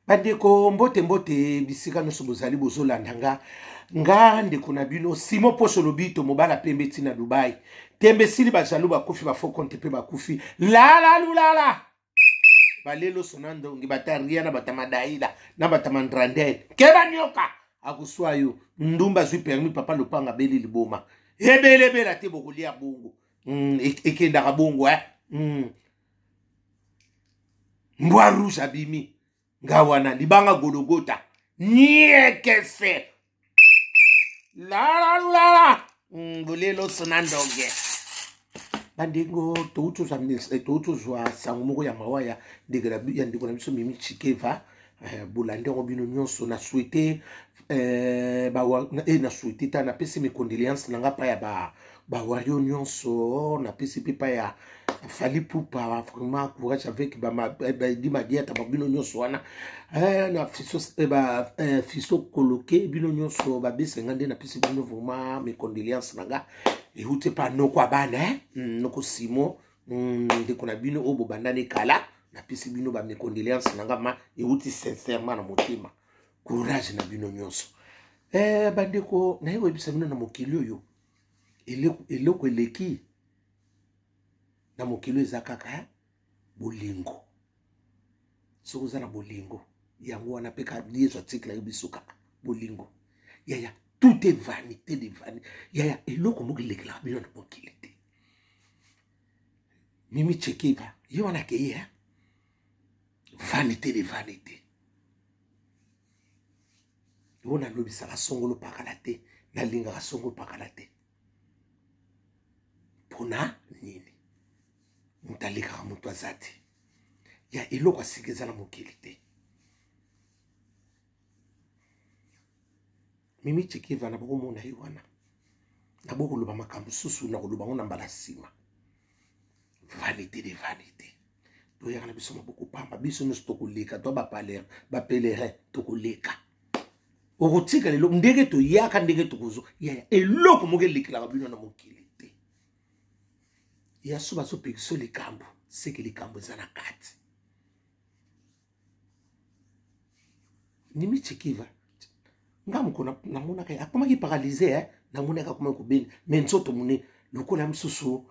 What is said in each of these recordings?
Bandeko mbote mbote bisika noso bozali bozolandanga nga ndeko na bino Simo Poso lobito mobala pembe tina Dubai tembe sili bajalu bakufi bafo konte pe bakufi la lulala balelo sonando ngi bataria na batamadaila na batamandrandel keba nyoka akuswayo ndumba zwi permis papa lopanga beli liboma ebele bela te bokulia bongo ekenda bongo mbwa rouge abimi ngawana libanga gologota nyekese la bolelo sonandonge bandengo toutu zwa sango moko ya mawaya ndekela ya ndeko na biso Mimi Chikeva bolandeko bino nyonso na souhaiter na souhaiter ta na pesi mes condoléances nanga pa ya ba wario nyonso na pesi pa ya Fali Poupa vraiment courage avec di madiata bino nyonso wana na fiso coloqué bino nyonso ba besenga nde na pesi bino vraiment mes condoléances nanga ehute pa noko abana noko Simo ndeko na bino obo bandane kala na pesi bino ba mes condoléances nanga ma ehuti sincèrement na motema courage na bino nyonso bandeko na yewe bisa bino na mokili oyo eloko eleki na mokili eza kaka bolingo soko za na bolingo yango wana pe ka liyezo article ya biso kaka bolingo yaya tout est vanité de vanité yaya eloko moko elekela bino na mokili te Mimi Chikeva yo wana ke ya vanité de vanité ona lobisa ka songolo pakala te na linga ka songolo pakala te pona nini mutalika mutu azati ya eloko asikeza na mokili te Mimi Chikeva na boko mona yiwana na boko loba makambo susu na koloba ngona mbala sima vanité de vanité to ya na biso maboko pamba biso no stokoleka to ba pèlerin tokoleka okotika lelo ndenge to yaka ndenge to kuzo ya eloko moke likila bino na mokili te ya suba so pekiso likambo seke likambo zana kati Mimi Chikeva ngamu kona namona kaya akoma ki paralyser namona ka kuma ko beni menzoto mune lokola msusu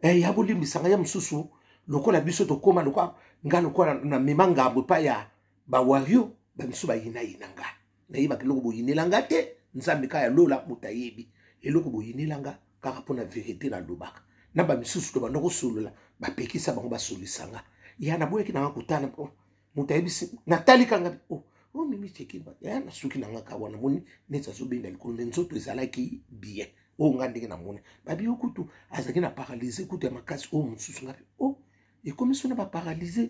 ya bolimbisanga ya msusu lokola biso to koma lokola ngano kwa na memanga bopa ya ba wario ba msuba yinanga na yiba kiloko boyinelanga te nzambe kaya lola mutayebi eloko boyinelanga kaka pona vérité na lobaka na ba misusu to bandoko solola ba pekisa bango basolisanga ya na boyeki na kutana mutayebi natali kanga Mimi Chikeva ya na suki nanga ka wana moni netsa so benda likolo nzoto ezalaki bien ngandenge na moni babi okutu azaki na paralyser kutu ya makasi mususu ngapi ekomiso na ba paralyser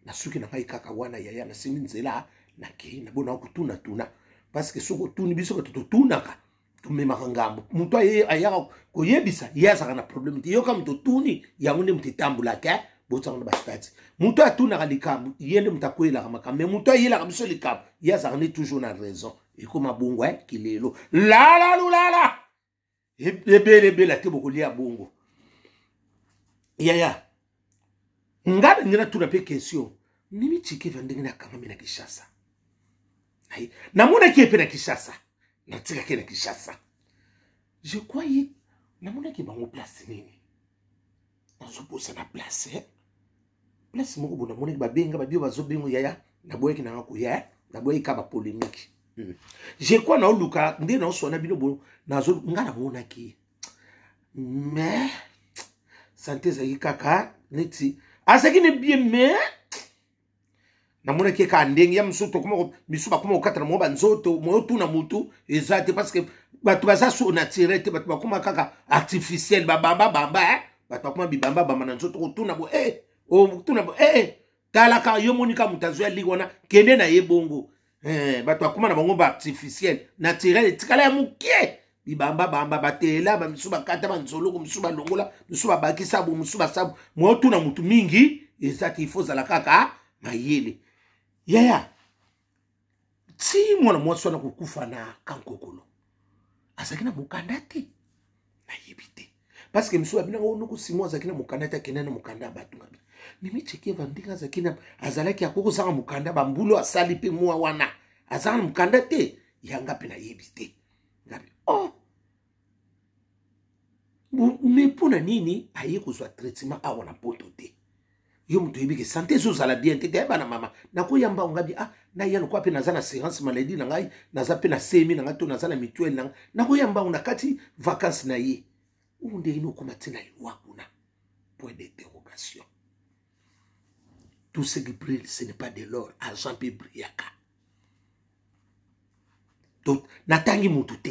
na suki nanga ikaka wana ya na simi nzela na ke na bona tuna parce que soko tuni biso to tunaka tumema ngambo mutu ayaka koyebisa yazaka na problème te yoka mutu tuni yango nde mutu tambulaka botanga ba stati mutu atuna likambo yende mutakwela kama kama mutu ayela kabiso likambo yazaka ne toujours na raison ekoma bongo kilelo lulala ebele te bokolia bongo yaya ngana ngina tuna pe question Mimi Chikeva ndenge na kanga mina Kishasa namona ki pe na Kishasa natika ke na Kishasa je crois namona ki bango place nini nazoposa na place place moko bona mona ki babenga babio bazobengo yaya na boyeki na ngako ya na boyeka ba polémique je crois na oluka nde na osona bino bo nazo ngana mona ki mais santé za kaka neti asaki ne bien mais namona ki ka ndenge ya msoto kuma misuba kuma okata na mo banzoto mo tuna mutu ezate parce que batu baza so naturel te batu bakuma kaka artificiel bamba batu bakuma bibamba bamba na nzoto kutuna bo tuna bo tala ka yo monika mutazo ya ligwana kende na yebongo batu bakuma na bango ba artificiel naturel tikala ya mukie bibamba batela ba misuba kata banzolo ko misuba longola misuba bakisa bo misuba sabu mo tuna mutu mingi ezate ifoza la kaka mayele yaya ti mwana mwasi wana kukufa na kankokolo asaki na mokanda te na yebi te parce que mso abina ngo simwa zakina mukanda ta kenena mukanda batu ngabi mimi cheke vandika zakina azalaki akoko sanga mukanda bambulo asali pe mwa wana azana mukanda te yanga pe na yebite ngabi oh mais pona nini aye kozwa traitement awa na poto te yo muto yebike santé zo zala bien te bana mama na ko yamba ngabi na yano kwa pe nazana séance maladie na ngai naza pe na semi na ngato nazana mutuelle na ko yamba una kati vacances na ye unde ino kumatina liwa kuna point d'interrogation. Tout ce qui brille ce n'est pas de l'or, argent peut briller. Donc natangi mutu te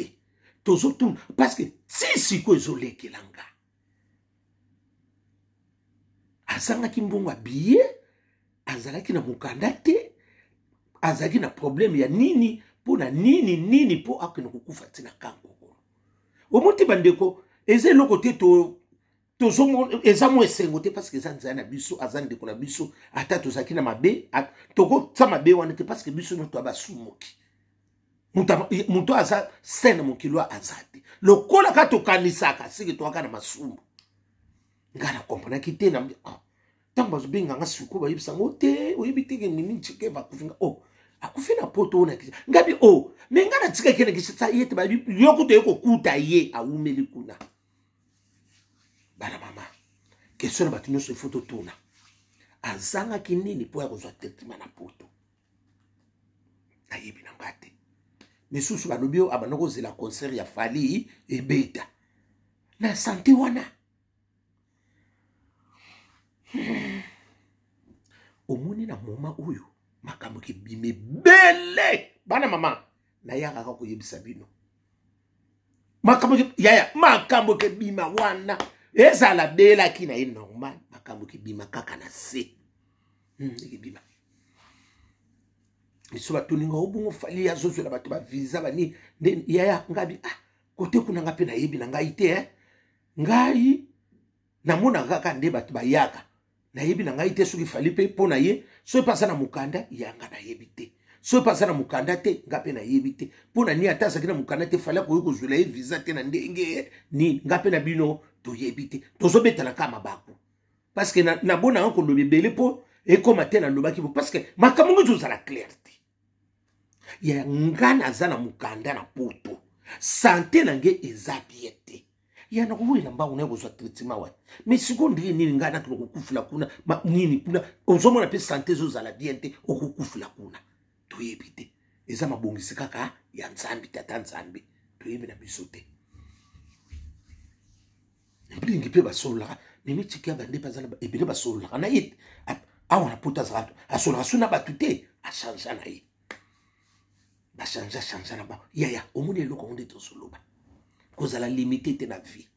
tozo tout parce que si ko ezole kelanga azanga kimbonga biye azalaki na mukanda te azaki na problème ya nini pona nini po akene kukufa tina kango omuti bandeko eze lokote tozo ezamo esengo te parce que ça na biso azande ko na biso ata tozaki na mabe toko sa mabe wana te parce que biso no to abasumoki muto aza sena mokilwa azate lokola ka tokanisaka siki to aka na masumu ngana comprendre ki te na tamba zo benga ngasuko ba yibisa ngote oyibitike mimi chike va kufinga akufina poto ona kisa ngabi me ngana tsika kene kisa yete ba yokuto yeko kuta ye awumeli kuna bana mama question ba tinyo so photo tona azanga kinini po ya kozwa traitement na poto ayebi na ngate misusu banobio abanoko zela concert ya Fally ebeta na santé wana omoni na moma uyu makambo ke bime bele bana mama na yaka ko yebisa bino makambo ke yaya makambo ke bima wana ezala bela kina e normal makambo ke bima kaka na se ke bima miso batuninga obungo Fally ya zozo la batu ba visa bani yaya ngabi kote kuna ngape na yebi na ngai te ngai na mona kaka nde batu ba yaka na yebi na ngai te soki Fally pe pona ye so pasa na mukanda yanga na yebi te so pasa na mukanda te ngape na yebi te pona ni ata sakina mukanda te Fally ko yuko zula visa te na ndenge ni ngape na bino to yebi te tozo betala kama baku parce que na bona ko lobi bele po e koma te na lobaki parce que makambo zo za la clarté ya ngana zana mukanda na poto santé nange ezabiete ya na kuwela mba una kozwa traitement wa mais sikondi nini ngana ko kufula kuna nini kuna ozomona pe santé zo za la biente okukufula kuna to yebite eza mabongisi kaka ya nzambi tata nzambi to yebi na bisote mbingi pe basola mimi tikia bande bazana ebele basola na yit awana puta za asola suna batute a changer na yit ba changer na ba yaya omune loko onde to soloba kozala limité te na vie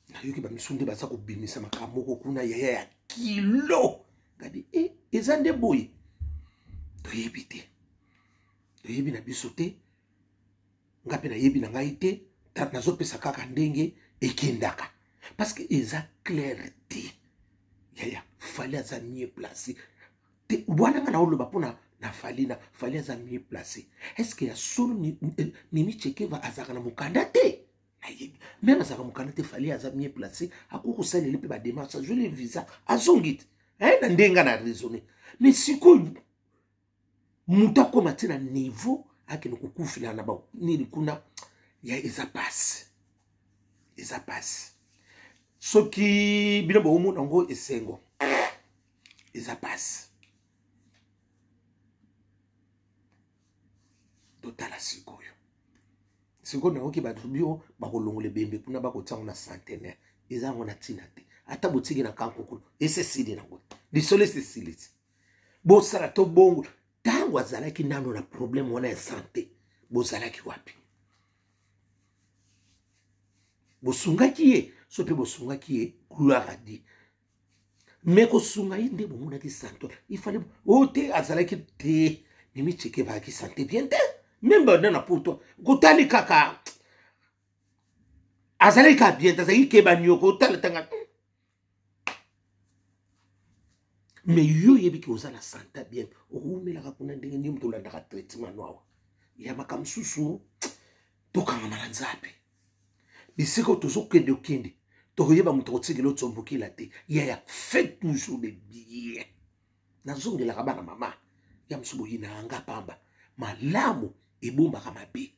na yoki ba misunde baza ko bimisa makamoko kuna yaya ya kilo ngadi ezande boy to yebite to yebi na bisote ngape na yebi na ngai te nazo pesa kaka ndenge ekendaka parce que eza clarté yaya Fally aza mieux placé te wana ngana oloba pona na Fally aza mieux placé est-ce que ya solo mimi cheke va azaka na mukanda te ayebi même azaka mukanda te Fally aza mieux placé akoko saleli pe ba démarche je le visa azongit na ndenga na raisonner mais siko muta ko matina niveau akene kokufila na ba nini kuna ya eza passe soki bino bo mu nango esengo eza passe totala sikoyo na oki batu bio bakolongole bembe kuna bakotsango na centenaire eza ngona tina te ata botiki na kankokolo esesili nango lisolo esesili bosala to bongo tango azalaki nano na problème wana ya santé bozalaki wapi bosungaki ye so pe bosungaki ye gloire à Dieu mais ko sunga inde bomona ki santo il fallait te azalaki te mimi cheke ba ki santé bien te même ba na pour toi kotali kaka azalika bien te zaki ke ba nyoko tala tanga mais yo yebi ki ozala santé bien oumela ka kuna ndenge mtu landa ka traitement noa ya makamsusu to kanga malanzape bisiko tozo kende okende tokoyeba muto kotikela otombokela te yaya fait toujours le bien nazongelaka bana mama ya msubo yina anga pamba malamu ebombaka mabe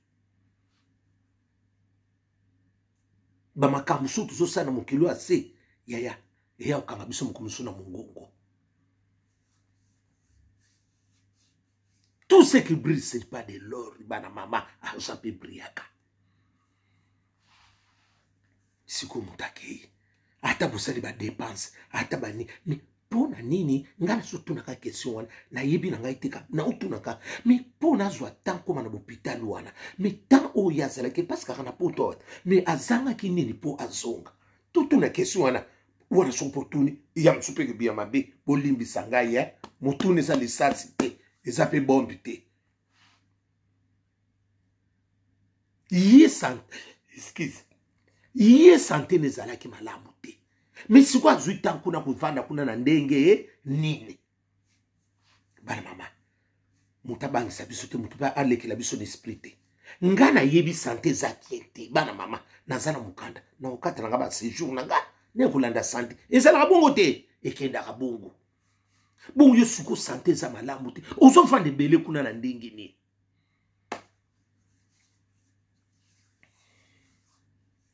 bamakambo so tozosala mokilo ase yaya eya okanga biso mokomiso na mongongo. Tout ce qui brille, ce n'est pas de l'or. Bana mama, ça peut briller. Si comme mutake, ata bosali ba dépense, ata ba ni, mais pona nini, ngana surtout na ka question na yebi na ngai teka, na utunaka, mais pona zwa tant comme na hôpital wana, mais tant o yazala ke parce que kana poto, mais azanga ki nini po azonga. Tout na question wana son portuni, yam super bien mabe, bolimbi sangai mutune sa lisasite. Ils appellent bombité. Yé santé, excuse. Yé santé ne zala ki malamu te. Mais si quoi zuitan kuna kuvanda kuna na ndenge nini. Bana mama. Mutabangi sa biso te mutuba aleki la biso d'esprit te. Ngana yebi santé za kiente. Bana mama nazana mukanda. Na ukata na ngaba séjour na nga ne kulanda santé. Ezala bongo te ekenda ka bongo. Bon yo suko santé za malamu te ozo fande bele kuna na ndenge ni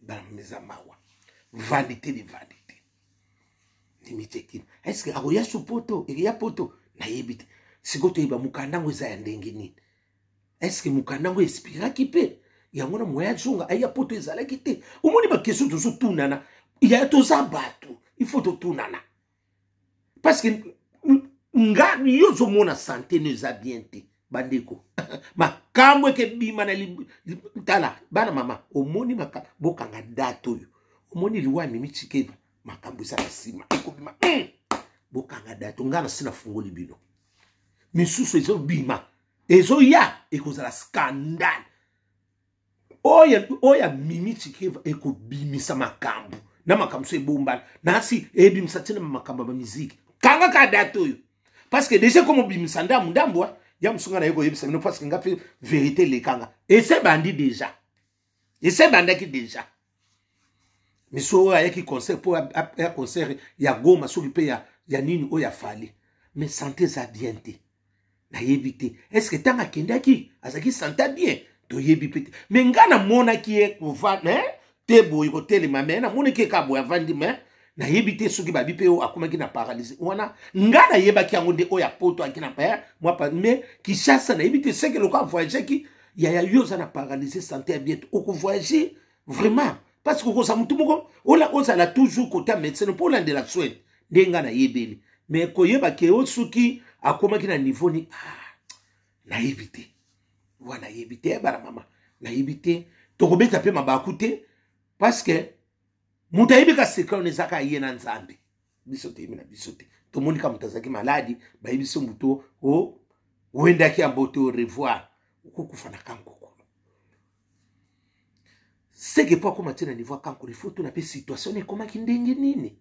dans mes amawa vanité de vanité nimicheki est-ce que akoya supoto ya poto na yebite sikoto iba mukandango za ndenge ni est-ce que mukandango expira kipe yango na moya junga aya poto ezala kite omoni ba question tozo tunana ya toza batu il faut to tunana parce que nga yozo mona santé ne za bien te bandeko makambo ke bima na tala bana mama omoni maka bokanga dato yo omoni liwa mimi chikeva makambo za sima eko bima bokanga dato ngana sina fungoli bino misusu ezo bima ezo ya eko za scandale oya mimi chikeva eko bimisa makambo na makambo se bomba nasi ebimisa tena makambo ba musique kanga ka dato yo. Parce que déjà comme bimisanda mundambwa ya msunga na yego yebisa parce que ngapi vérité les kanga et c'est bandi déjà et c'est bandaki déjà mais so ya ki concert pour un concert ya goma so pe ya nini o ya fali mais santé za bien te na yebite est-ce que tanga kendaki azaki santé bien to yebite mais ngana mona ki e ko va te boy ko tele mamena mona ki ka boy avandi mais na yebite soki ba bipeo akomaki na paralysé wana ngana yeba ki yango nde oya poto akina pa moi pas mais qui chasse na yebite c'est que le cas voyager ki ya yoza na paralysé santé bien au voyager vraiment parce que ça mutu moko on ça la toujours côté médecin pour l'un de la soin ndenga na yebeli mais ko yeba ke o soki akomaki na niveau ni na yebite wana yebite bara mama na yebite to kobeta pe mabakute parce que mutayibi ka sekao nezaka yena nzambe bisote mina bisote to monika mutazaki maladi bayibi so muto o wenda ki amboto au revoir ukukufana kanko c'est que pas comment tena niveau kanko il faut to na pe situation ne koma kindenge nini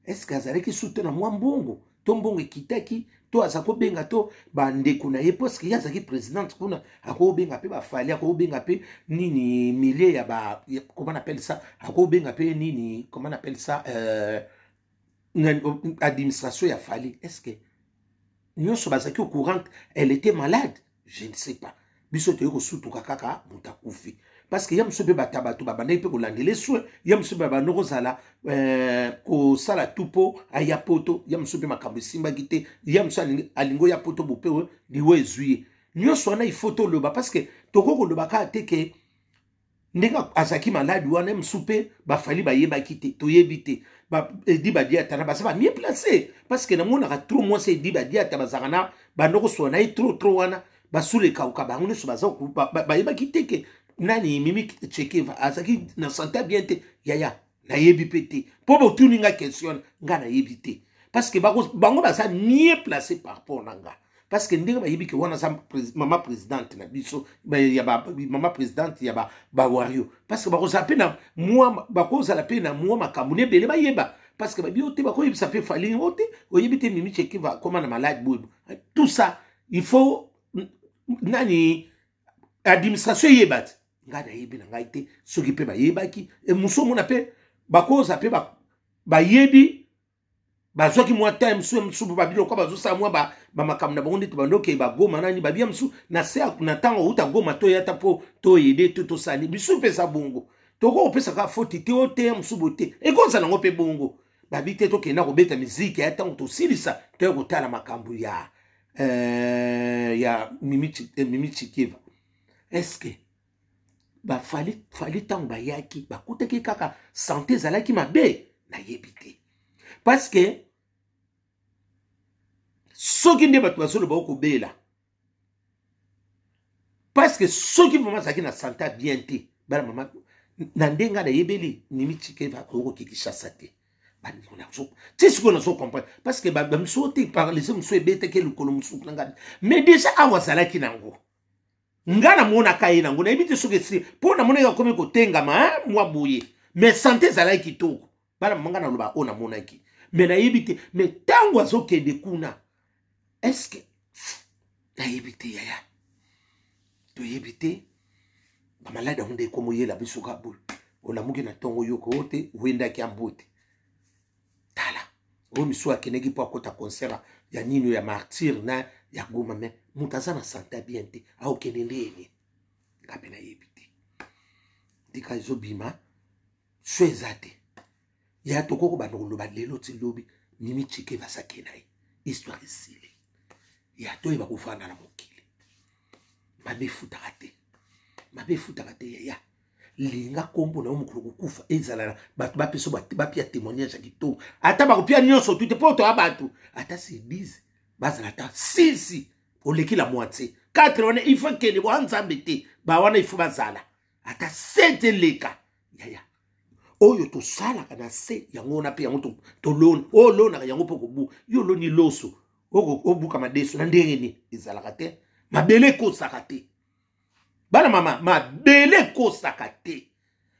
est-ce que azareki suto na mwa mbongo to mbongo kitaki to azako benga to bande kuna ye parce que yazaki président kuna ako benga pe ba fali ako benga pe nini milliers ya ba comment on appelle ça ako benga pe nini comment on appelle ça administration ya fali est-ce que nyoso bazaki au courant elle était malade je ne sais pas biso te ko sutu kaka mutakufi parce que yam sobe batabatu babandai pe ko landele soin yam sobe ba noko zala ko sala tupo aya poto yam sobe makambo simba gite yam so alingo ya poto bopewe liwe zuye nyoso na ifoto loba parce que toko ko loba ka teke ndenga azaki malade wana msupe ba fali ba yeba kite to yebite ba di ba dia tana ba ça va mieux placé parce que na mona ka trop moi c'est di ba dia ta bazana ba noko so na trop wana ba sule ka ka ba ngone so ba yeba kite ke nani mimi chekeva azaki na santé bien te yaya na yebi pete po bo tuninga question nga na yebi te parce que bango ba ça mieux placé par rapport nanga parce que ndinga ba yebi ke wana sa maman présidente na biso ya ba maman présidente ya ba wario parce que ba ko zape na moi ba ko za la pe na moi makamune bele ba yeba parce que ba biote ba ko yebi ça peut fali ote o yebi te mimi chekeva comment na malade bobo tout ça il faut nani administration yebat nga na yebi na ngai te soki pe bayebaki e muso mona pe bakoza pe bayebi bazwaki mwa time musu babiloko bazosala mwa bamakambo na bango ndeti bandoke bagoma nani babia musu na se na ntango uta goma toyata mpo toyede to tosali biso mpesa bongo toko opesaka foti te oteya musu bote ekozala yango mpe bongo babi te tokenda kobeta miziki ya ntango tosilisa toya kotala makambo ya Mimi Chikiva. Eske fali ntango bayaki bakutaki kaka sante ezalaki mabe nayebi te parce que soki nde bato bazoloba okobela parce que soki vraiment azalaki na sante bien te bana mama na ndenga nayebeli Mimi Chikiva okokikishasa te ti sikoyo nazocomprendre parce que bamiso te paralise mosu ebeteke likolo mosuku na ngai mais déjà awa azalaki nango nga namonaka ye nango nayebi te soki esi mpo namonaki akomi kotengama mwa boye mais sante ezalaki kitoko bana manga naloba oyo namonaki mais nayebi te mais ntango azokende kuna eske nayebi te yaya toyebi te bamaladi yango nde ekomoyela biso ka boye olamuki na ntongo yoko oyo te wendaki ambo te tala oyo miso akendeki mpo akota concert ya nini ya martyr na ya Goma me moto aza na sante bien te aokende ndeni nga mpe nayebi te ndika ezobima so eza te ya tokoko banda koloba lelo ti lobi Mimi Chikiva asake na ye histoire esili ya toyeba kofanda na mokili mabe efutaka te yaya linga kombo na yo mokolo kokufa ezala bato bapeso bapia témoignage ya kitoko ata bakopia nyonso tu te mpo toya bato ata se 10 bazala ata 6 oleki la moitié 4 wana ifo kende bwa nzambe te bawana ifo bazala ata 7 eleka yaya oyo tosalaka na se yango na pe yango tolona oyo olonaka yango mpo kobu yo oloni loso obuka madeso na ndenge ni ezalaka te mabele ekosaka te bana mama mabele ekosaka te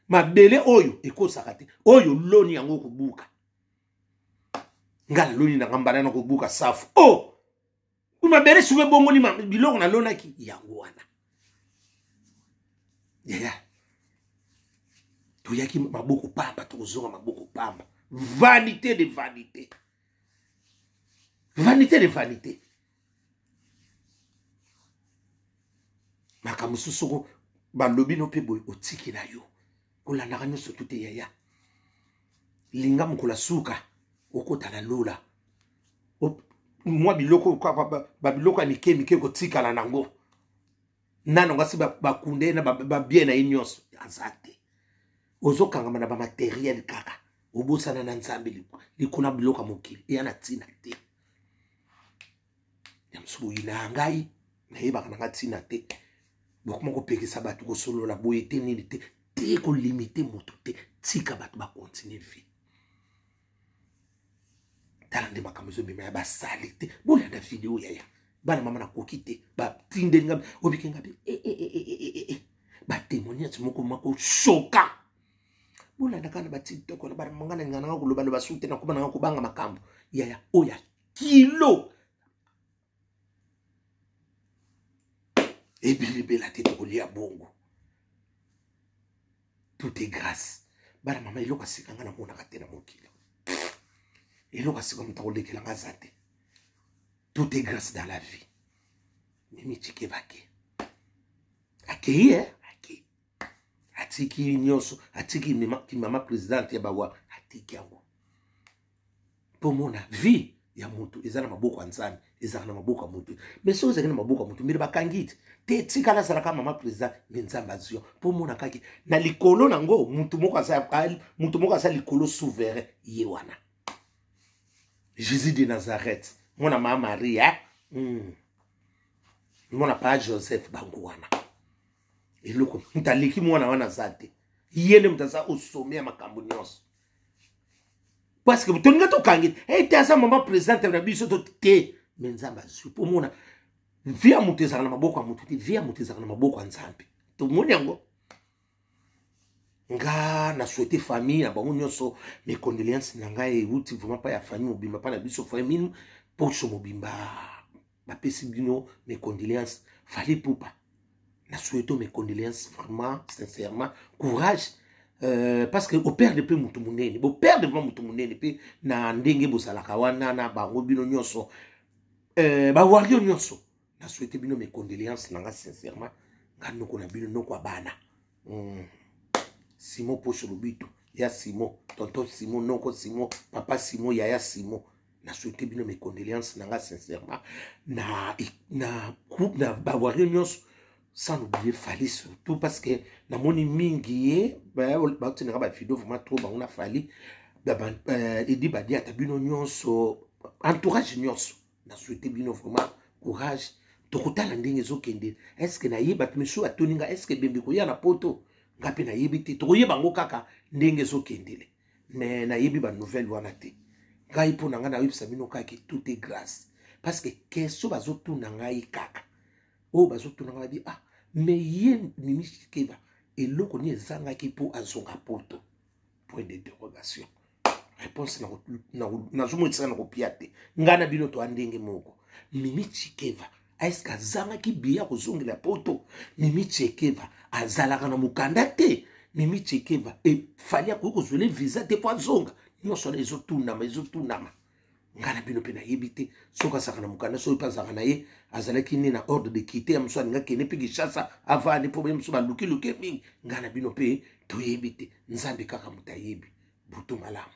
mabele oyo ekosaka te oyo loni yango kobuka ngala loni na ngambana na kobuka safu mabele suwe bongoni biloko na lonaki yango wana yaya toyaki maboko pamba tokozonga maboko pamba vanité de vanité makambo susu balobi no mpe boye otiki na yo kolandaka nyonso tu te yaya linga mokolo suka okota na lola mwa biloko babiloko ya mike kotikala nango nano ngasi bakunde na babien na ye nyonso aza te ozokangama na bamateriel kaka obosana na nzambe likuna biloko ya mokili eya na ntina te ya mosu boyi na ngai nayebaka na nga ntina te bokoma kopekisa bato kosolola boye te nini te te kolimite moto te tika bato bakontinue vie tala nde makambo ezobima ya basali te bolanda video yaya bana mama nakoki te batindeli nga obiki nga be batémoignage moko shoka bolanda kana batiktok na bana manga na ngana koloba su te nakoma nanga kobanga makambo yaya oya kilo ebilibela te tokolia bongo tout est grâce bana mama eloko asikanga na monaka te na mokili eloko asika moto akolekelanga aza te tout est grâce dans la vie Mimi Chikiva akei atiki nyonso atiki mama présidente ya bawa atiki yango mpo mona vie ya moto eza na maboko ya nzambe ezalaka na maboko ya moto mais soki ezalaki na maboko ya moto mbele bakangi te tikala azalaka mama président me nzambe azwi mpo mona kaki na likolo nango motu moko aza likolo souverain ye wana Jésus de Nazareth mona mama Maria mona pa Joseph bango wana eloko mutaleki mwana wana zate yene mutaza osomea makambo nyonso parce que toninga tokangi te aza mama présidente na biso to te menzamba azwi po mona via mutu ezaka na maboko ya mutu te via mutu ezaka na maboko ya nzambe tomoni yango nga na souhaité famille na bango nyonso mes condoléances na ngai euti vraiment pas ya famille mobimba pa na biso famille poso mobimba bapesi bino mes condoléances fali pupa na souhaite mes condoléances vraiment sincèrement courage parce que au père de peu mutu munene au père de mutu munene pe na ndenge bosalaka wana na bango bino nyonso ba wario nyonso na souhaite bino mes condoléances nanga sincèrement nganoko na bino noko bana Simon Pocho Lubito ya Simon tonton Simon noko Simon papa Simon yaya Simon na souhaite bino mes condoléances nanga sincèrement na groupe na ba wario nyonso sans oublier Fali surtout parce que na moni mingi ba tinga ba vidéo vraiment trop ba on a Fali edi ba dia tabino nyonso entourage nyonso na souhaiter bino vraiment courage tokotala ndenge ezokende est-ce que na yeba miso atoninga est-ce que bembe ko ya na poto ngape na yebi te toyeba ngo kaka ndenge ezokendele mais na yebi ba nouvelle wana te ngai po na nga na yebisa bino kaka tout est grâce parce que question bazotuna ngai kaka o bazotuna ngai bi ah mais ye Mimi Chikeva eloko ni ezangaki po azonga poto point d'interrogation réponse na zomo tsana ko piate ngana bino to andenge moko Mimi Chikeva est-ce que azangaki biya kozongela poto Mimi Chikeva azalaka na mukanda te Mimi Chikeva e fali ko kozwele visa te po azonga nyonso na ezotunama ngana bino pe na yebite soka saka na mukanda so pa saka na ye azalaki ni na ordre de quitter ya mso nga kene pe Kinshasa avant ni problème so ba luki mingi ngana bino pe to yebite nzambe kaka mutayebi butu malamu